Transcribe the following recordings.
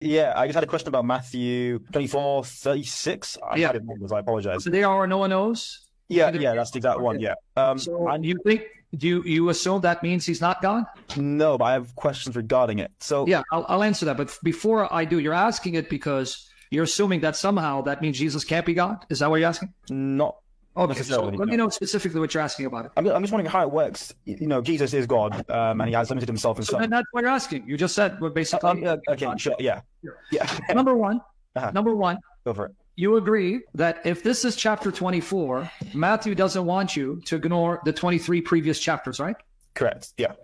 Yeah, I just had a question about Matthew 24:36. I Yeah. had it wrong, I apologize. So they are no one knows. Yeah, that's the exact one. Yeah. So you think you assume that means he's not God? No, but I have questions regarding it. So Yeah, I'll answer that. But before I do, you're asking it because you're assuming that somehow that means Jesus can't be God. Is that what you're asking? not Okay, so necessarily. let me know specifically what you're asking about it. I'm just wondering how it works. Jesus is God, and he has limited himself in So then some. that's what you're asking. You just said we're basically. Okay, sure. Yeah. Yeah. Number one, Go for it. you agree that if this is chapter 24, Matthew doesn't want you to ignore the 23 previous chapters, right? Correct. Yeah.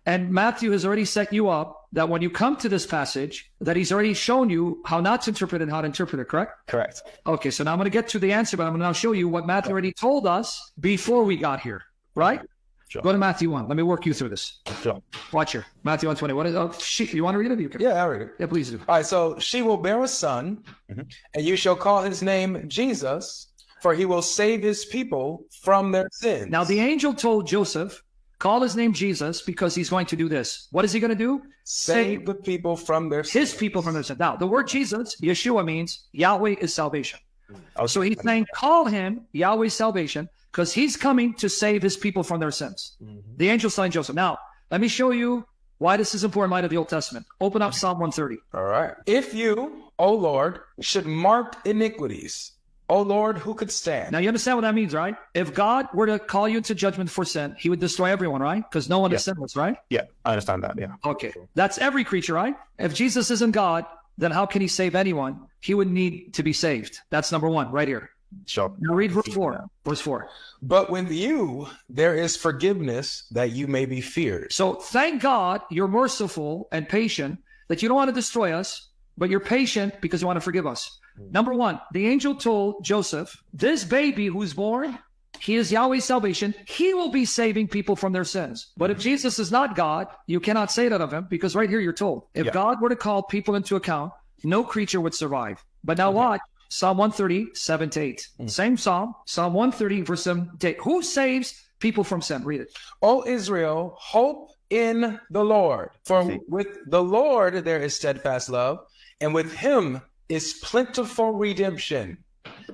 And Matthew has already set you up that when you come to this passage, that he's already shown you how not to interpret and how to interpret it, correct? Correct. Okay, so now I'm going to get to the answer, but I'm going to now show you what Matthew already told us before we got here, right? Sure. Go to Matthew 1. Let me work you through this. Sure. Watch here. Matthew 1:20. What is? Oh, you want to read it? You can. Yeah, I read it. Yeah, please do. All right, so she will bear a son, and you shall call his name Jesus, for he will save his people from their sins. Now the angel told Joseph, call his name Jesus because he's going to do this. What is he going to do? Save the people from their his sins. people from their sins. Now, the word Jesus, Yeshua, means Yahweh is salvation. Okay. So he's saying, call him Yahweh's salvation because he's coming to save his people from their sins. The angel telling Joseph. Now, let me show you why this is important in light of the Old Testament. Open up Psalm 130. All right. If you, O Lord, should mark iniquities, O Lord, who could stand? Now, you understand what that means, right? If God were to call you into judgment for sin, he would destroy everyone, right? Because no one is sinless, right? Yeah, I understand that. Yeah. Okay. That's every creature, right? If Jesus isn't God, then how can he save anyone? He would need to be saved. That's number one, right here. Sure. Now read verse 4. Verse 4. But with you, there is forgiveness that you may be feared. So thank God you're merciful and patient, that you don't want to destroy us, but you're patient because you want to forgive us. Number one, the angel told Joseph, this baby who's born, he is Yahweh's salvation. He will be saving people from their sins. But if Jesus is not God, you cannot say that of him because right here you're told, if God were to call people into account, no creature would survive. But now watch Psalm 130, 7-8. Same Psalm, Psalm 130, verse 7-8. Who saves people from sin? Read it. O Israel, hope in the Lord. For with the Lord there is steadfast love, and with him is plentiful redemption.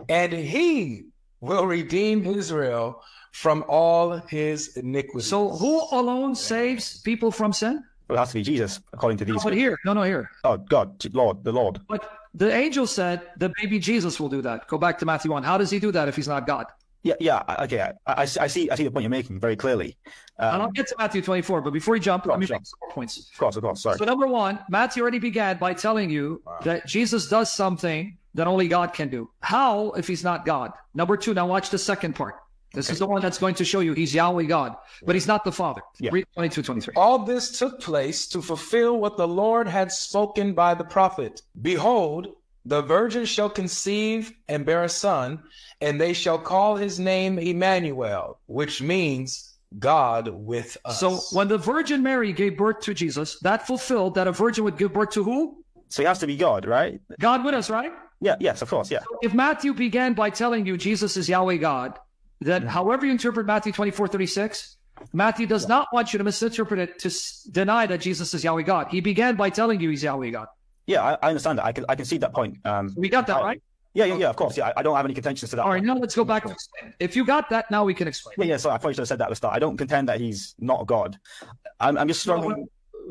And he will redeem Israel from all his iniquities. So who alone saves people from sin? It has to be Jesus, according to these. But here, here. Oh, God, Lord, the Lord. But the angel said the baby Jesus will do that. Go back to Matthew 1. How does he do that if he's not God? Yeah. Okay, I see the point you're making very clearly. And I'll get to Matthew 24, but before you jump, let me make some more points. Of course. Sorry. So number one, Matthew already began by telling you that Jesus does something that only God can do. How if he's not God? Number two, now watch the second part. This is the one that's going to show you he's Yahweh God, but he's not the Father. Yeah. Read 22, 23. All this took place to fulfill what the Lord had spoken by the prophet. Behold, the virgin shall conceive and bear a son, and they shall call his name Emmanuel, which means God with us. So when the Virgin Mary gave birth to Jesus, that fulfilled that a virgin would give birth to who? So he has to be God, right? God with us, right? Yeah. Yes, of course. Yeah. If Matthew began by telling you Jesus is Yahweh God, then however you interpret Matthew 24:36, Matthew does not want you to misinterpret it to deny that Jesus is Yahweh God. He began by telling you he's Yahweh God. Yeah, I understand that. I can see that point. We got that, right? Yeah, of course. Yeah, I don't have any contentions to that. All right, now let's go back to explain. If you got that, now we can explain. Yeah. So I probably should have said that at the start. I don't contend that he's not God. I'm just struggling.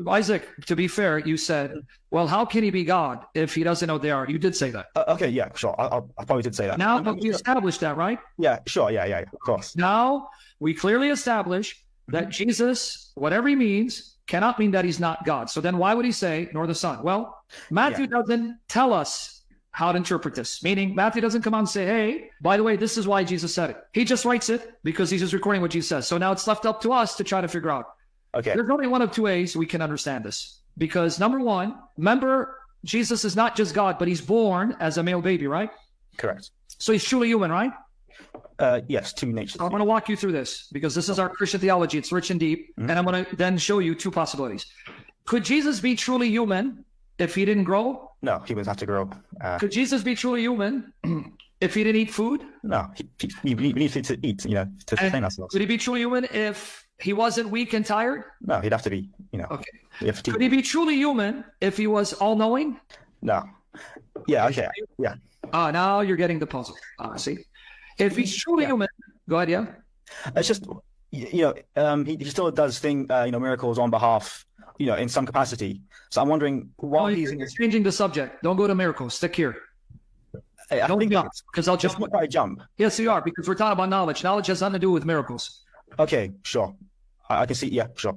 Isaac, to be fair, you said, well, how can he be God if he doesn't know they are? You did say that. Okay, yeah, sure. I probably did say that. Now, but we established that, right? Yeah, sure. Yeah, of course. Now, we clearly establish that Jesus, whatever he means, cannot mean that he's not God. So then why would he say, nor the Son? Well, Matthew doesn't tell us how to interpret this, meaning Matthew doesn't come out and say, hey, by the way, this is why Jesus said it. He just writes it because he's just recording what Jesus says. So now it's left up to us to try to figure out. Okay. There's only one of two ways we can understand this. Because number one, remember, Jesus is not just God, but he's born as a male baby, right? Correct. So he's truly human, right? Yes, two natures. I'm going to walk you through this because this is our Christian theology. It's rich and deep. And I'm going to then show you two possibilities. Could Jesus be truly human if he didn't grow? No, humans have to grow. Could Jesus be truly human if he didn't eat food? No, we need to eat, to sustain ourselves. Could he be truly human if he wasn't weak and tired? No, he'd have to be, Okay. We have to Could he be truly human if he was all-knowing? No. Yeah. Okay. Yeah. Now you're getting the puzzle. See, if he's truly human, go ahead. Yeah. It's just, he still does miracles on behalf, in some capacity. So I'm wondering why he's in You're this. changing the subject. Don't go to miracles. Stick here. I Don't think jump, because I'll just jump. quite a jump. Yes, you are, because we're talking about knowledge. Knowledge has nothing to do with miracles. Okay, sure. I can see. Yeah, sure.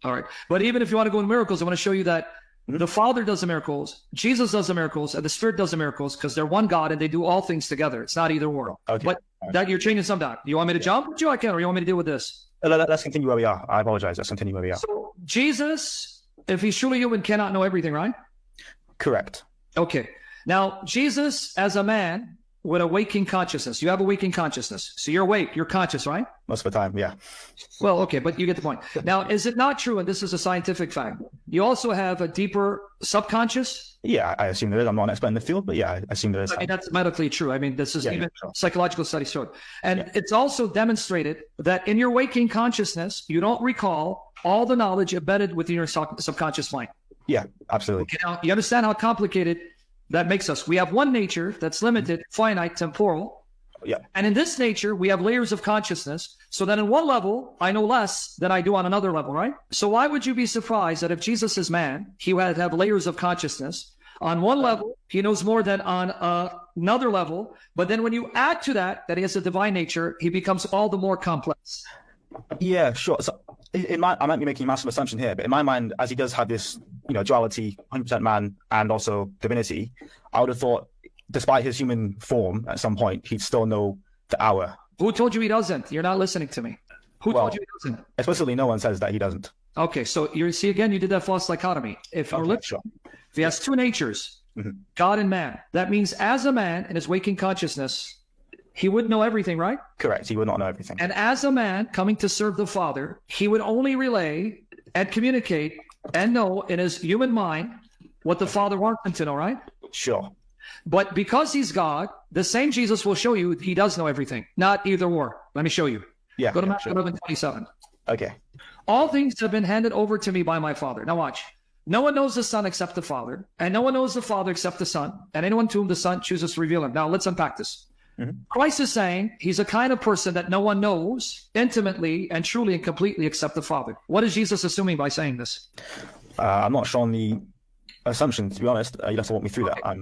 All right. But even if you want to go into miracles, I want to show you that the Father does the miracles, Jesus does the miracles, and the Spirit does the miracles, because they're one God and they do all things together. It's not either or. Okay. But that you're changing some down. You want me to jump? Sure, I can. Or you want me to deal with this? Let's continue where we are. I apologize. Let's continue where we are. So Jesus, if he's truly human, cannot know everything, right? Correct. Okay. Now, Jesus as a man with a waking consciousness. You have a waking consciousness. So you're awake. You're conscious, right? Most of the time, yeah. Well, okay, but you get the point. Now, is it not true, and this is a scientific fact, you also have a deeper subconscious? Yeah, I assume there is. I'm not an expert in the field, but yeah, I assume there is. I mean, that's medically true. I mean, this is even sure. psychological studies show it. And it's also demonstrated that in your waking consciousness, you don't recall all the knowledge embedded within your subconscious mind. Yeah, absolutely. Okay, now, you understand how complicated that makes us. We have one nature that's limited, finite, temporal. Yeah. And in this nature, we have layers of consciousness. So that in one level, I know less than I do on another level, right? So why would you be surprised that if Jesus is man, he would have layers of consciousness? On one level, he knows more than on another level. But then when you add to that he has a divine nature, he becomes all the more complex. Yeah, sure. So I might be making a massive assumption here, but in my mind, as he does have this, duality, 100% man and also divinity, I would have thought, despite his human form, at some point, he'd still know the hour. Who told you he doesn't? You're not listening to me. Who told you he doesn't? Explicitly, no one says that he doesn't. Okay, so you see again, you did that false dichotomy. If he has two natures, God and man, that means as a man in his waking consciousness, he would know everything, right? Correct. He would not know everything. And as a man coming to serve the Father, he would only relay and communicate and know in his human mind what the Father wants him to know, right? Sure. But because he's God, the same Jesus will show you he does know everything, not either or. Let me show you. Yeah. Go to Matthew 11:27. Okay. All things have been handed over to me by my Father. Now watch. No one knows the Son except the Father, and no one knows the Father except the Son, and anyone to whom the Son chooses to reveal him. Now let's unpack this. Christ is saying he's a kind of person that no one knows intimately and truly and completely except the Father. What is Jesus assuming by saying this? I'm not sure on the assumption, to be honest. You'll have to walk me through that.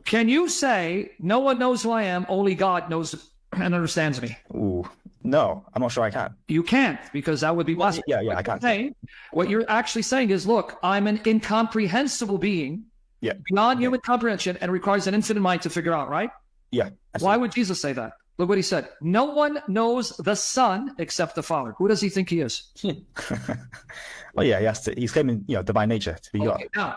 Can you say, no one knows who I am, only God knows and understands me? Ooh, no, I'm not sure I can. You can't, because that would be blasphemy. Yeah, I can't. What you're actually saying is, look, I'm an incomprehensible being, beyond human comprehension, and requires an infinite mind to figure out, right? Yeah. Why would Jesus say that? Look what he said. No one knows the Son except the Father. Who does he think he is? Well, yeah, he's claiming, divine nature to be God. Now,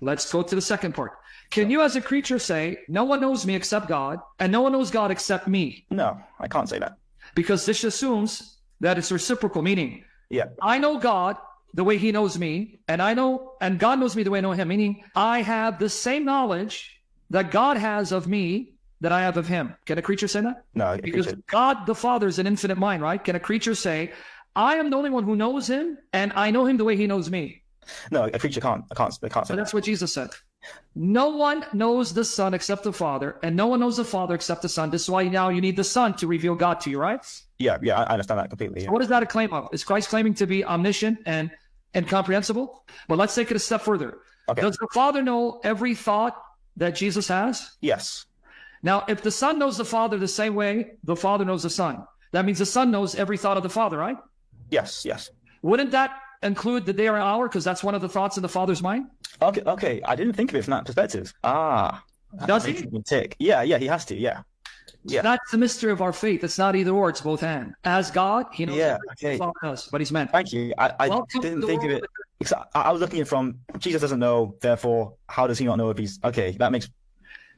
let's go to the second part. Can you as a creature say, no one knows me except God, and no one knows God except me? No, I can't say that. Because this assumes that it's reciprocal, meaning Yeah. I know God the way he knows me, and God knows me the way I know him, meaning I have the same knowledge that God has of me that I have of him. Can a creature say that? No, Because God the Father is an infinite mind, right? Can a creature say, I am the only one who knows him, and I know him the way he knows me? No, a creature can't. I can't say So that. that's what Jesus said. No one knows the Son except the Father, and no one knows the Father except the Son. This is why now you need the Son to reveal God to you, right? Yeah, I understand that completely. Yeah. What is that a claim of? Is Christ claiming to be omniscient and incomprehensible? But let's take it a step further. Okay. Does the Father know every thought that Jesus has? Yes. Now, if the Son knows the Father the same way the Father knows the Son, that means the Son knows every thought of the Father, right? Yes. Wouldn't that include the day or hour? Because that's one of the thoughts in the Father's mind. Okay. I didn't think of it from that perspective. Does he? Tick. Yeah, he has to. Yeah. That's the mystery of our faith. It's not either or, it's both and. As God, he knows everything the Father does, but he's meant. Thank you. I didn't think of it. I was looking at it from Jesus doesn't know, therefore, how does he not know if he's okay? That makes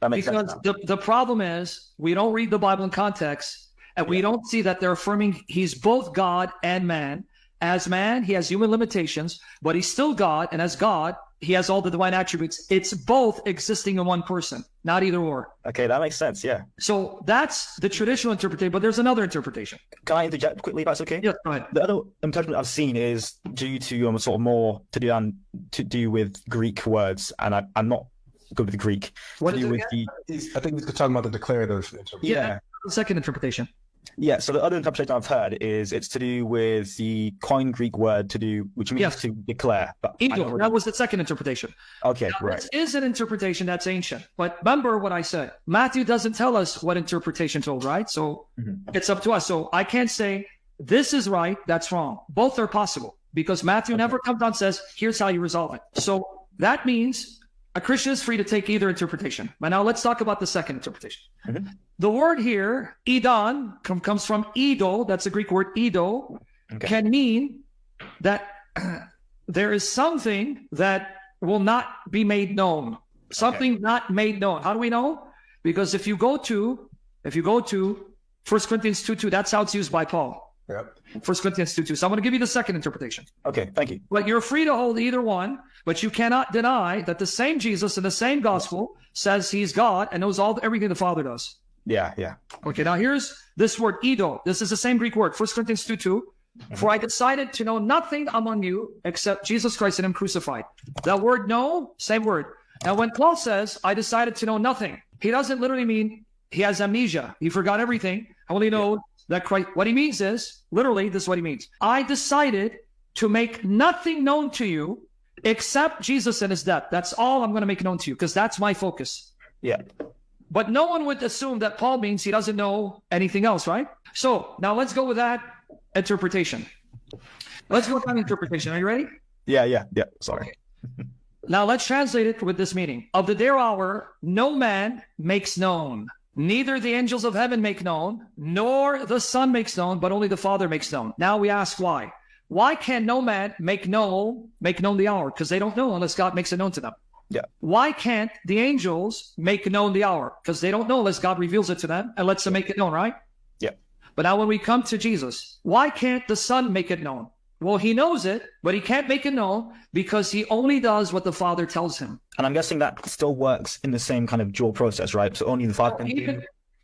because sense. the problem is we don't read the Bible in context, and we don't see that they're affirming he's both God and man. As man, he has human limitations, but he's still God, and as God, he has all the divine attributes. It's both existing in one person, not either or. Okay, that makes sense. Yeah. So that's the traditional interpretation, but there's another interpretation. Can I interject quickly, if that's okay? Yes, go ahead. The other interpretation I've seen is due to sort of more to do with Greek words, and I'm not go with the Greek. What to is do it with again? I think he's talking about the declarative interpretation. Yeah. The second interpretation. Yeah, so the other interpretation I've heard is it's to do with the coined Greek word which means Yes. to declare. But I don't Edo. really- That was the second interpretation. Okay, Now, right. this is an interpretation that's ancient. But remember what I said. Matthew doesn't tell us what interpretation told, right? So it's up to us. So I can't say this is right, that's wrong. Both are possible because Matthew never comes down and says, here's how you resolve it. So that means a Christian is free to take either interpretation. But now let's talk about the second interpretation. The word here, Edon, comes from Edo. That's the Greek word Edo. Okay. Can mean that there is something that will not be made known. Something not made known. How do we know? Because if you go to 1 Corinthians 2:2, that's how it's used by Paul. Yep. 1 Corinthians 2:2. So I'm going to give you the second interpretation. Okay, thank you. But you're free to hold either one, but you cannot deny that the same Jesus in the same gospel says he's God and knows everything the Father does. Yeah, yeah. Okay, now here's this word, Edo. This is the same Greek word, 1 Corinthians 2:2. For I decided to know nothing among you except Jesus Christ and him crucified. That word know, same word. Now when Paul says, I decided to know nothing, he doesn't literally mean he has amnesia. He forgot everything. I only know that Christ. What he means is, literally, this is what he means. I decided to make nothing known to you except Jesus and his death. That's all I'm going to make known to you because that's my focus. Yeah. But no one would assume that Paul means he doesn't know anything else, right? So now let's go with that interpretation. Let's go with that interpretation. Are you ready? Yeah. Sorry. Now let's translate it with this meaning. Of the day or hour, no man makes known. Neither the angels of heaven make known, nor the Son makes known, but only the Father makes known. Now we ask why. Why can no man make known the hour? Because they don't know unless God makes it known to them. Yeah. Why can't the angels make known the hour? Because they don't know unless God reveals it to them and lets them make it known, right? Yeah. But now when we come to Jesus, why can't the Son make it known? Well, he knows it, but he can't make it known because he only does what the Father tells him. And I'm guessing that still works in the same kind of dual process, right? So only the Father can do.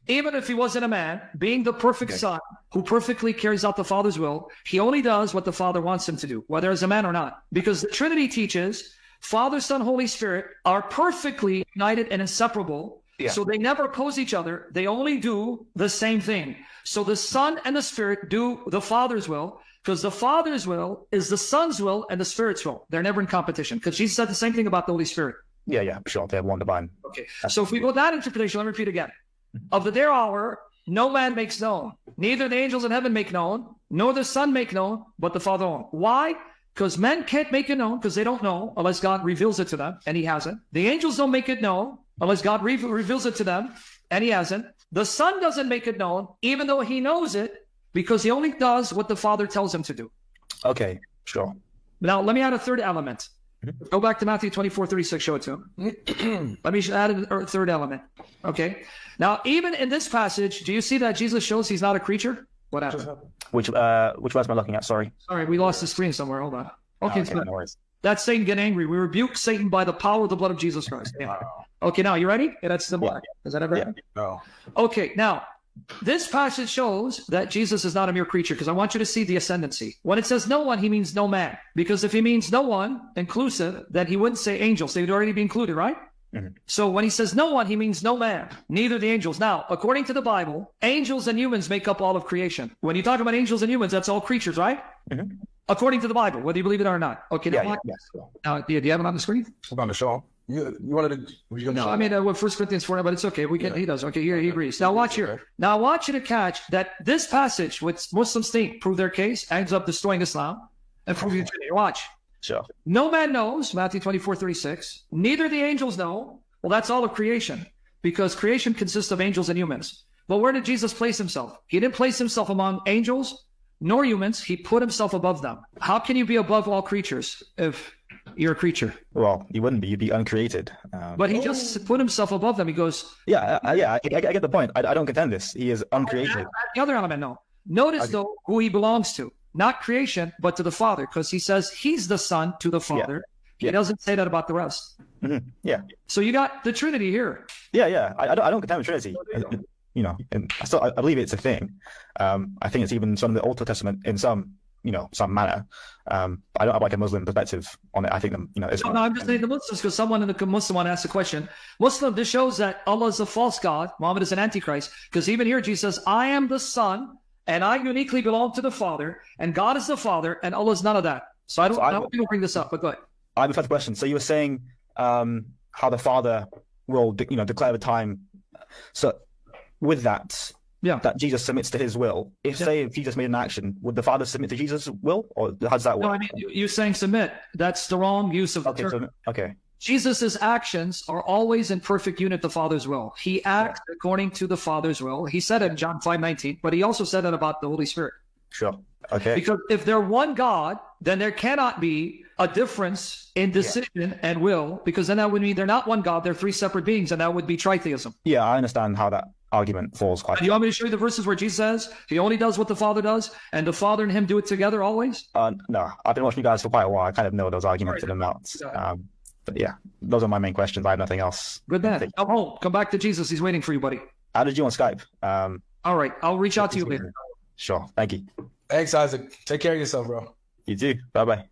Even if he wasn't a man, being the perfect Son who perfectly carries out the Father's will, he only does what the Father wants him to do, whether as a man or not. Because the Trinity teaches Father, Son, Holy Spirit are perfectly united and inseparable. Yeah. So they never oppose each other. They only do the same thing. So the Son and the Spirit do the Father's will, because the Father's will is the Son's will and the Spirit's will. They're never in competition. Because Jesus said the same thing about the Holy Spirit. Yeah, sure. They have one divine. Okay. So if we go that interpretation, let me repeat again. Of the day or hour, no man makes known. Neither the angels in heaven make known, nor the Son make known, but the Father alone. Why? Because men can't make it known because they don't know unless God reveals it to them, and he hasn't. The angels don't make it known unless God reveals it to them, and he hasn't. The Son doesn't make it known, even though he knows it, because he only does what the Father tells him to do. Okay, sure. Now, let me add a third element. Go back to Matthew 24:36, show it to him. Let me add a third element. Okay. Now, even in this passage, do you see that Jesus shows he's not a creature? What happened? Which verse am I looking at? Sorry. Sorry, we lost the screen somewhere. Hold on. Okay, Okay, so no worries. that's Satan getting angry. We rebuke Satan by the power of the blood of Jesus Christ. Yeah. Okay, now you ready? Yeah, that's the blood. Is that ever? Yeah. No. Okay, now this passage shows that Jesus is not a mere creature because I want you to see the ascendancy. When it says no one, he means no man. Because if he means no one, inclusive, then he wouldn't say angels. They would already be included, right? Mhm. So when he says no one, he means no man, neither the angels. Now, according to the Bible, angels and humans make up all of creation. When you talk about angels and humans, that's all creatures, right? Mhm. According to the Bible, whether you believe it or not. Okay, now, Yeah. now do you have it on the screen? I'm on the show. You wanted to? Were you gonna No, show I mean, 1 Corinthians 4, but it's okay. We can. He does. Okay, here he agrees. Now watch here. Now I want you to catch that this passage, which Muslims think prove their case, ends up destroying Islam and proving the Trinity. Watch. Sure. No man knows, Matthew 24:36. Neither the angels know. Well, that's all of creation, because creation consists of angels and humans. But where did Jesus place himself? He didn't place himself among angels nor humans. He put himself above them. How can you be above all creatures if you're a creature? Well, you wouldn't be. You'd be uncreated. But he just put himself above them. He goes, I get the point. I don't contend this. He is uncreated. the other element, no. Notice, though, who he belongs to. Not creation, but to the Father, because he says he's the Son to the Father. He doesn't say that about the rest. Mhm. Yeah. So you got the Trinity here. Yeah. I don't contend with Trinity. You know, and I believe it's a thing. I think it's even some of the Old Testament in some some manner. I don't have like a Muslim perspective on it. I think it's No, I'm just saying the Muslims, because someone in the Muslim one asked a question. Muslim, this shows that Allah is a false God. Muhammad is an antichrist. Because even here, Jesus says, I am the Son, and I uniquely belong to the Father, and God is the Father, and Allah is none of that. So I don't want to bring this up, but go ahead. I have a further question. So you were saying how the Father will, declare the time. So with that, that Jesus submits to his will. If Jesus made an action, would the Father submit to Jesus' will, or how does that work? No, I mean, you saying submit. That's the wrong use of the term. Okay. Jesus' actions are always in perfect unit the Father's will. He acts according to the Father's will. He said it in John 5:19, but he also said it about the Holy Spirit. Sure. Okay. Because if they're one God, then there cannot be a difference in decision and will, because then that would mean they're not one God, they're three separate beings, and that would be tritheism. Yeah, I understand how that argument falls quite. Do you want me to show you the verses where Jesus says he only does what the Father does, and the Father and him do it together always? No, I've been watching you guys for quite a while. I kind of know those arguments in and out. But yeah, those are my main questions. I have nothing else. Good man. Come home. Come back to Jesus. He's waiting for you, buddy. How did you on Skype? All right. I'll reach out to you later. Sure. Thank you. Thanks, Isaac. Take care of yourself, bro. You too. Bye-bye.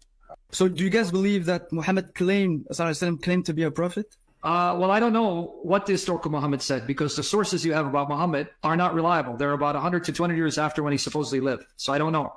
So do you guys believe that Muhammad claimed to be a prophet? Well, I don't know what the historical Muhammad said, because the sources you have about Muhammad are not reliable. They're about 100 to 200 years after when he supposedly lived. So I don't know.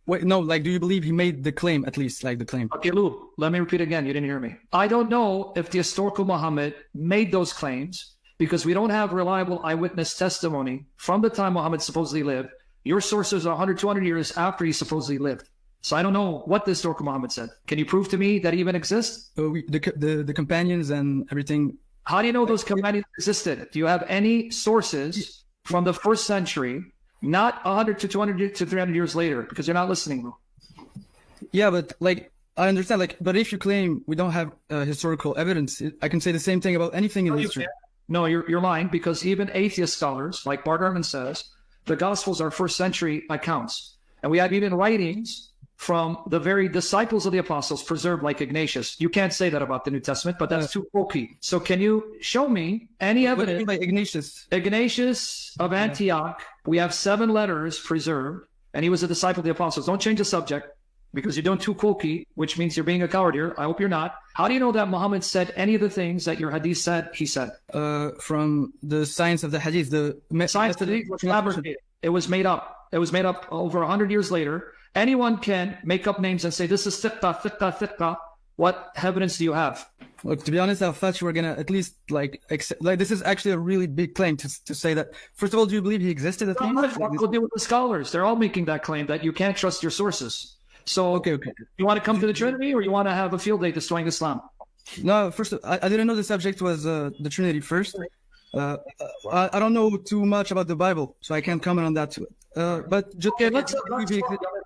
Wait, no, do you believe he made the claim, at least, the claim? Okay, Lou, let me repeat again. You didn't hear me. I don't know if the historical Muhammad made those claims, because we don't have reliable eyewitness testimony from the time Muhammad supposedly lived. Your sources are 100, 200 years after he supposedly lived. So I don't know what the historical Muhammad said. Can you prove to me that he even exists? The companions and everything. How do you know those companions existed? Do you have any sources from the first century, not 100 to 200 to 300 years later? Because you're not listening, Lou. Yeah, but I understand. But if you claim we don't have historical evidence, I can say the same thing about anything in history. No, you're lying, because even atheist scholars, like Bart Ehrman says, the Gospels are first century accounts. And we have even writings from the very disciples of the apostles preserved, like Ignatius. You can't say that about the New Testament, but that's too bulky. So can you show me any evidence? What do you mean by Ignatius? Ignatius of Antioch, we have 7 letters preserved, and he was a disciple of the apostles. Don't change the subject, because you're doing too bulky, which means you're being a coward here. I hope you're not. How do you know that Muhammad said any of the things that your hadith said he said? From the science of the hadith. The science of the hadith was fabricated. It was made up. It was made up over 100 years later. Anyone can make up names and say, this is thiqqa. What evidence do you have? Look, to be honest, I thought you were going to at least this is actually a really big claim to say that. First of all, do you believe he existed at least? We'll deal with the scholars. They're all making that claim that you can't trust your sources. So okay. You want to come to the Trinity, or you want to have a field day destroying Islam? No, first, I didn't know the subject was the Trinity first. I don't know too much about the Bible, so I can't comment on that. But just for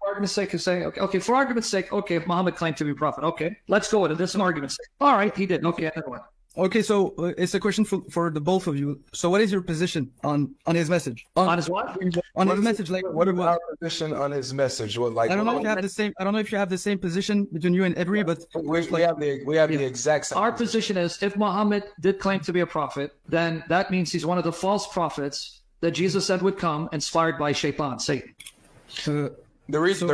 argument's sake, say for argument's sake, if Muhammad claimed to be a prophet, let's go with it. This is an argument's sake. All right, he did. Okay, another one. Okay, so it's a question for the both of you. So, what is your position on his message? On his what? On his message, what about our position on his message? I don't know if you have the same. I don't know if you have the same position between you and Every, but we have the exact same. Our position is, if Muhammad did claim to be a prophet, then that means he's one of the false prophets that Jesus said would come, inspired by Shaitan, Satan. The reason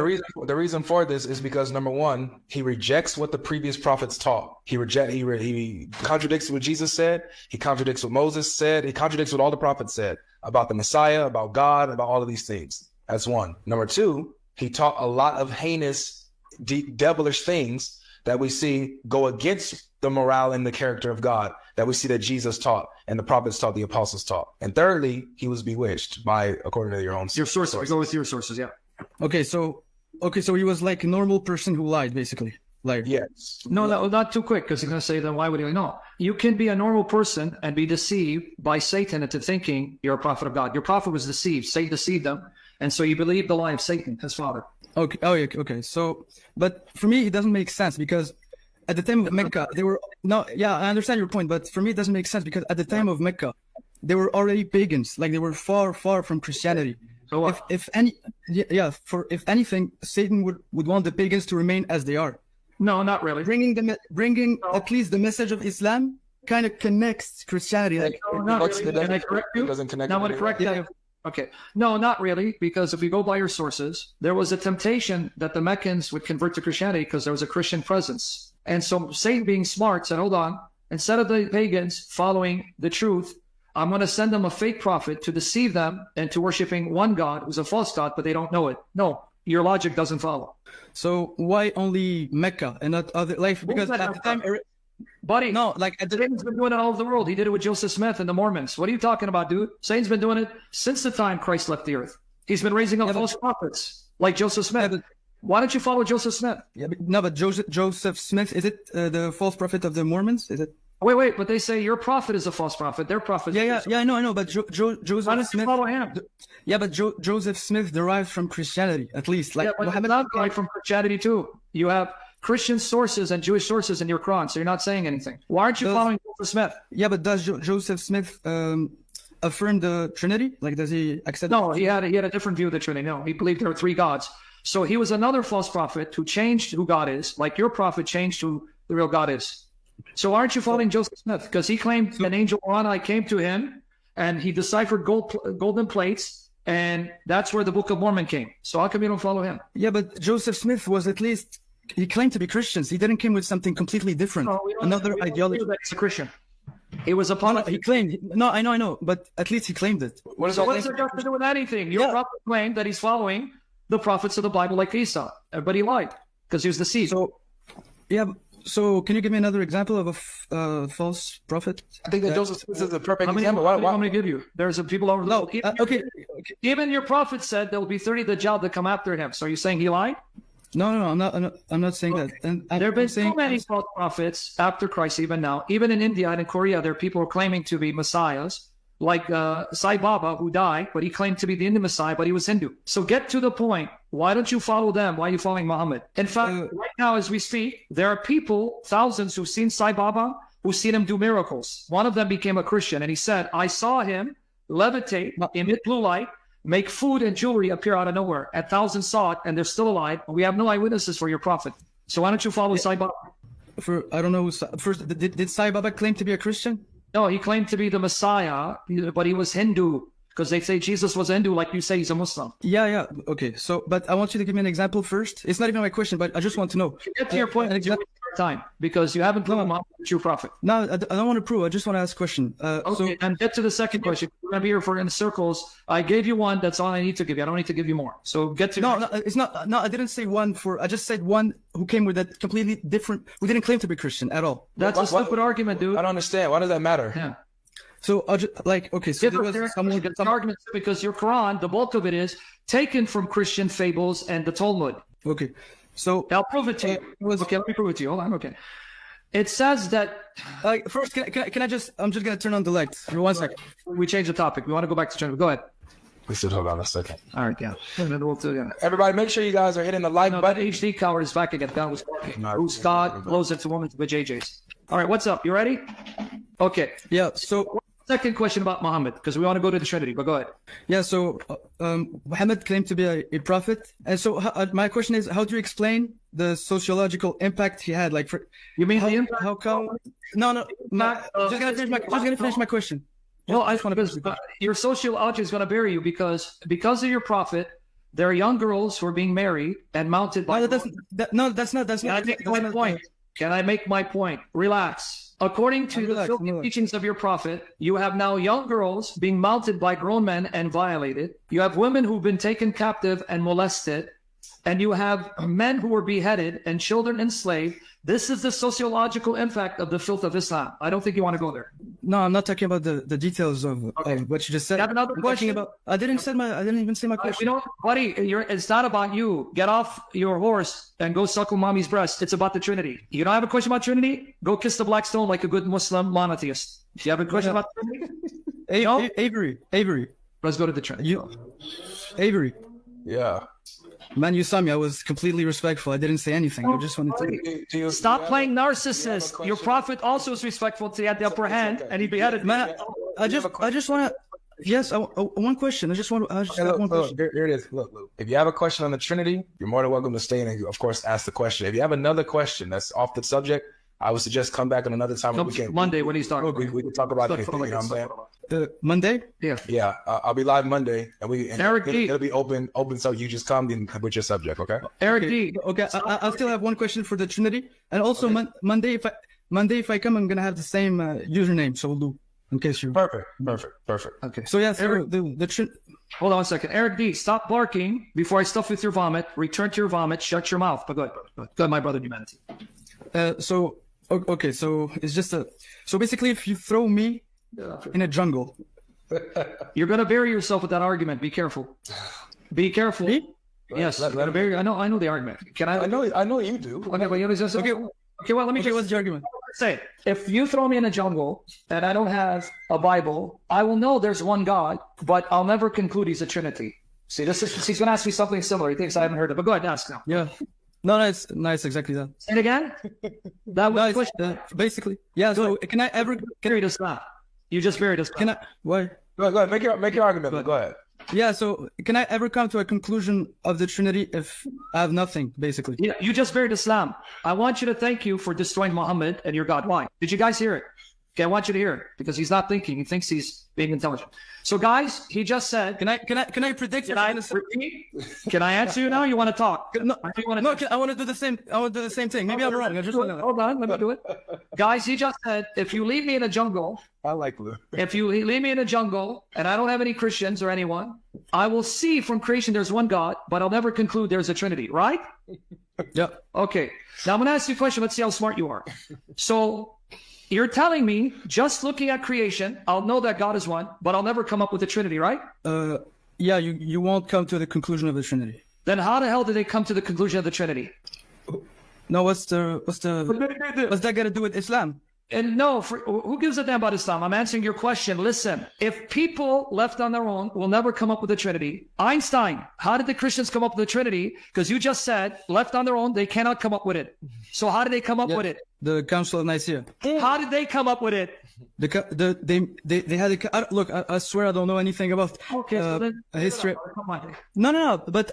for this is because, number one, he rejects what the previous prophets taught. He contradicts what Jesus said. He contradicts what Moses said. He contradicts what all the prophets said about the Messiah, about God, about all of these things. That's one. Number two, he taught a lot of heinous, devilish things that we see go against the morale and the character of God, that we see that Jesus taught and the prophets taught, the apostles taught. And thirdly, he was bewitched according to your own sources. We go with your sources, yeah. Okay, so he was like a normal person who lied, basically. Yes. No, not too quick, because you're going to say, then why would he? No, you can be a normal person and be deceived by Satan into thinking you're a prophet of God. Your prophet was deceived. Satan deceived them, and so you believe the lie of Satan, his father. Okay. Oh, yeah. Okay. So, but for me, it doesn't make sense, because at the time of Mecca, I understand your point, but for me, it doesn't make sense, because at the time of Mecca, they were already pagans. They were far, far from Christianity. So if anything, Satan would want the pagans to remain as they are. No, not really. Bringing at least the message of Islam kind of connects Christianity. Not really. Can I correct you? Doesn't connect. Now I'm going to correct you. Okay. No, not really, because if you go by your sources, there was a temptation that the Meccans would convert to Christianity because there was a Christian presence. And so Satan, being smart, said, hold on, instead of the pagans following the truth, I'm going to send them a fake prophet to deceive them into worshiping one God who's a false God, but they don't know it. No, your logic doesn't follow. So why only Mecca and not other, like, because at the time, buddy, no, like Satan's been doing it all over the world. He did it with Joseph Smith and the Mormons. What are you talking about, dude? Satan's been doing it since the time Christ left the earth. He's been raising up false prophets like Joseph Smith. Why don't you follow Joseph Smith? Yeah, but Joseph Smith, is it the false prophet of the Mormons? Is it? Wait, but they say your prophet is a false prophet. Their prophet. Yeah, I know. But Joseph Why don't Smith. you follow him? Yeah, but Joseph Smith derived from Christianity, at least. Like, yeah, but Muhammad not derived from Christianity too. You have Christian sources and Jewish sources in your Quran, so you're not saying anything. Why aren't you following Joseph Smith? Yeah, but does Joseph Smith affirm the Trinity? Like, does he accept? No, he had a different view of the Trinity. No, he believed there were three gods. So he was another false prophet who changed who God is, like your prophet changed who the real God is. So aren't you following Joseph Smith? Because he claimed an angel Moroni came to him and he deciphered golden plates, and that's where the Book of Mormon came. So how come you don't follow him? Yeah, but Joseph Smith was at least, he claimed to be Christians. He didn't come with something completely different. No, another ideology. He's a Christian. He was a prophet. He claimed. No, I know, but at least he claimed it. What does it have to do with anything? Your prophet claimed that he's following the prophets of the Bible like Esau, but he lied because he was deceived. So, yeah. So, can you give me another example of a false prophet? I think that Joseph Smith is a perfect example. example. What do you want me to give you? There's people over the world. Okay. Even your prophet said there will be 30 Dajjal that come after him. So are you saying he lied? No, I'm not saying that. And there have been so many false prophets after Christ, even now. Even in India and in Korea, there are people who are claiming to be messiahs, like Sai Baba, who died, but he claimed to be the Indian Messiah, but he was Hindu. So get to the point. Why don't you follow them? Why are you following Muhammad? In fact, right now as we speak, there are people, thousands, who've seen Sai Baba, who've seen him do miracles. One of them became a Christian, and he said, I saw him levitate, emit blue light, make food and jewelry appear out of nowhere. And thousands saw it, and they're still alive. We have no eyewitnesses for your prophet. So why don't you follow Sai Baba? I don't know. First, did Sai Baba claim to be a Christian? No, he claimed to be the Messiah, but he was Hindu. Because they say Jesus was a Hindu, like you say he's a Muslim. Yeah. Okay. So, but I want you to give me an example first. It's not even my question, but I just want to know. Get to your point. Time, because you haven't proven Muhammad the true prophet. No, I don't want to prove. I just want to ask a question. Okay, and get to the second question. We're going to be here for in circles. I gave you one. That's all I need to give you. I don't need to give you more. So get to. No, it's not. No, I didn't say one I just said one who came with that completely different. Who didn't claim to be Christian at all. That's a stupid argument, dude. I don't understand. Why does that matter? Yeah. So I'll just okay. So there was some argument because your Quran, the bulk of it is taken from Christian fables and the Talmud. Okay. So I'll prove it to you. Okay, let me prove it to you. Hold on. Okay. It says that. First, can I just? I'm just gonna turn on the lights for 1 second. We change the topic. We want to go back to Trinity. Go ahead. We should hold on a second. All right, yeah. We'll do it. Everybody, make sure you guys are hitting the like button. HD coward is back again. God was talking. Who's God blows into women with JJ's. All right, what's up? You ready? Okay. Yeah. So. Second question about Muhammad, because we want to go to the Trinity, but go ahead. Yeah, so Muhammad claimed to be a prophet. And so my question is, how do you explain the sociological impact he had? Like, you mean the impact? How come? No. Just gonna finish my question. Well, I just want to. Your sociology is going to bury you because of your prophet. There are young girls who are being married and mounted by. That's not. Can I make my point? Can I make my point? Relax. According to the filthy teachings of your prophet, you have now young girls being mounted by grown men and violated. You have women who've been taken captive and molested. And you have men who were beheaded and children enslaved. This is the sociological impact of the filth of Islam. I don't think you want to go there. No, I'm not talking about the details of what you just said. You have another question? I didn't even say my question. Buddy, it's not about you. Get off your horse and go suckle mommy's breast. It's about the Trinity. You don't have a question about Trinity? Go kiss the black stone like a good Muslim monotheist. Do you have a question about Trinity? Avery. Let's go to the Trinity. Avery. Yeah. Man, you saw me. I was completely respectful. I didn't say anything. I just wanted to... Stop playing narcissist. Your prophet also was respectful. He had the upper hand, and he beheaded. Man, I just want to... Yes, one question. I just want one question. Here it is. Look. If you have a question on the Trinity, you're more than welcome to stay in and, of course, ask the question. If you have another question that's off the subject, I would suggest come back on another time. No, We can Monday when he's talking. we can talk about Stuck anything. for You know what I'm saying? Monday? Yeah. Yeah, I'll be live Monday, and Eric D. it'll be open. So you just come in with your subject, okay? Eric Okay, D. okay. I still have one question for the Trinity, and also Monday. If I come, I'm gonna have the same username, so we'll do in case you. Perfect. Okay. So yeah, so Eric- the Hold on a second. Eric D, stop barking before I stuff with your vomit. Return to your vomit. Shut your mouth. But go ahead. Go ahead, my brother in humanity. So okay, so it's just so basically, if you throw me in a jungle, You're going to bury yourself with that argument. Be careful. Be careful. Me? Yes. Let- You're gonna bury, I know the argument. Can I? I know you do. Okay, but you know, just, okay. Well, let me okay, just what's the argument? say it. If you throw me in a jungle and I don't have a Bible, I will know there's one God, but I'll never conclude he's a Trinity. See, he's going to ask me something similar. He thinks I haven't heard it, but go ahead, ask now. Yeah, no, it's nice, exactly that. Say it again. That was No, the question. basically, yeah. So can I ever? Buried us now. You just buried us. Can I? Why? Go ahead. Make your argument. Go ahead. Yeah. So can I ever come to a conclusion of the Trinity if I have nothing, basically? Yeah, you just buried Islam. I want you to thank you for destroying Muhammad and your God. Why? Did you guys hear it? Okay, I want you to hear it because he's not thinking. He thinks he's being intelligent. So, guys, he just said. Can I predict? Can I repeat? Can I answer you now? You want to talk? No, I think you wanna no. I want to do the same. I want to do the same thing. Maybe I'm wrong. I just want to. Hold on, let me do it. Guys, he just said, if you leave me in a jungle, I like Lou. if you leave me in a jungle and I don't have any Christians or anyone, I will see from creation there's one God, but I'll never conclude there's a Trinity, right? Yeah. Okay. Now I'm going to ask you a question. Let's see how smart you are. So you're telling me just looking at creation, I'll know that God is one, but I'll never come up with a Trinity, right? Yeah. You won't come to the conclusion of the Trinity. Then how the hell did they come to the conclusion of the Trinity? No. What's that got to do with Islam? And no, who gives a damn about Islam? I'm answering your question. Listen, if people left on their own will never come up with a Trinity. Einstein, how did the Christians come up with the Trinity? Because you just said, left on their own, they cannot come up with it. So how did they come up with it? The Council of Nicaea. How did they come up with it? They had look. I swear I don't know anything about Okay, so then history. come on. No. But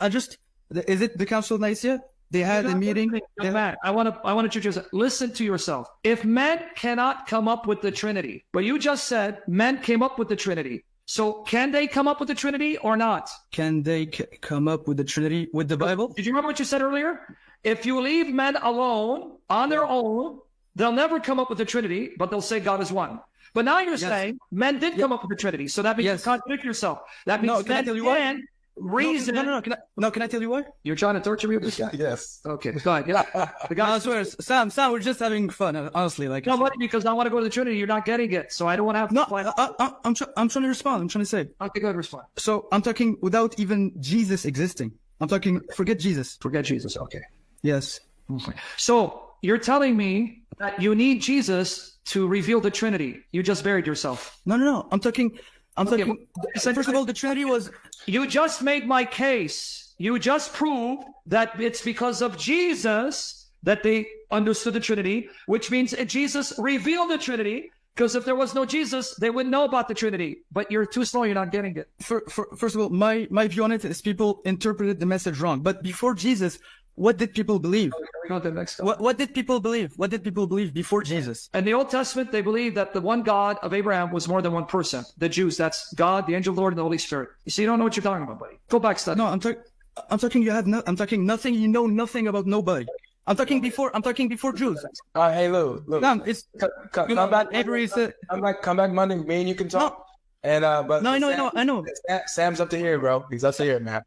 is it the Council of Nicaea? They had a meeting. Man, I want to just listen to yourself. If men cannot come up with the Trinity, but you just said men came up with the Trinity. So can they come up with the Trinity or not? Can they come up with the Trinity with the Bible? Did you remember what you said earlier? If you leave men alone on their own, they'll never come up with the Trinity, but they'll say God is one. But now you're saying men did come up with the Trinity, so that means you contradict yourself. That means can I tell you why? reason. No. Can I tell you why? You're trying to torture me with this guy? Yes. Okay, go ahead. Yeah. The guy. I swear, Sam, we're just having fun. Honestly, like. No, buddy, because I want to go to the Trinity. You're not getting it, so I don't want to have. No, I'm trying to respond. I'm trying to say. Okay, go ahead, respond. So I'm talking without even Jesus existing. I'm talking. Forget Jesus. Forget Jesus. Okay. Yes. So you're telling me that you need Jesus to reveal the Trinity. You just buried yourself. No. I'm talking. First of all, the Trinity was. You just made my case. You just proved that it's because of Jesus that they understood the Trinity, which means Jesus revealed the Trinity. Because if there was no Jesus, they wouldn't know about the Trinity. But you're too slow. You're not getting it. First of all, my view on it is people interpreted the message wrong. But before Jesus, what did people believe? Go to the next. What did people believe? What did people believe before Jesus? In the Old Testament, they believed that the one God of Abraham was more than one person. The Jews, that's God, the angel of the Lord, and the Holy Spirit. You see, you don't know what you're talking about, buddy. Go back, study. No, I'm talking. I'm talking nothing. You know nothing about nobody. I'm talking before Jews. Hey, Lou. No, it's come back. Come back Monday. Me and you can talk. No. And but no, I know. Sam's up to here, bro. He's up to here, man.